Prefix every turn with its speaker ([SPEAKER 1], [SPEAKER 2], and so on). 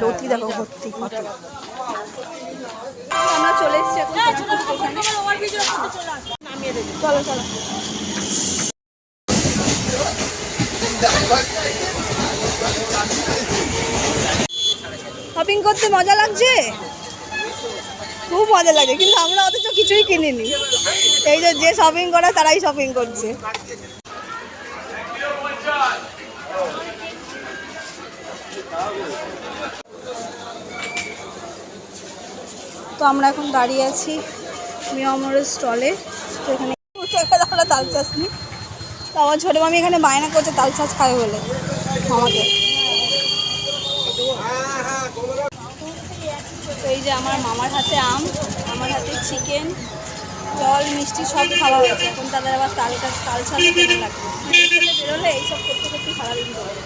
[SPEAKER 1] লতি দেখো ভর্তি কত। আমরা চলে এসেছি এখন চলো চলো। শপিং করতে মজা লাগছে, খুব মজা লাগে, কিন্তু আমরা অথচ কিছুই কিনিনি। এই যে শপিং করে তারাই শপিং করছে। তো আমরা এখন দাঁড়িয়ে আছি মিয়ামরের স্টলে। তো এখানে আমরা তাল চাষ নিই। তো আমার ছোটো মামি এখানে বায়না করছে তাল চাষ খাবে বলে আমাকে। তো এই যে আমার মামার হাতে আম, আমার হাতে চিকেন, জল, মিষ্টি সব খাওয়া হয়েছে। এখন তাদের আবার তাল চাষ কেমন লাগবে, বেরোলে এইসব করতে করতে সারাদিন চলে।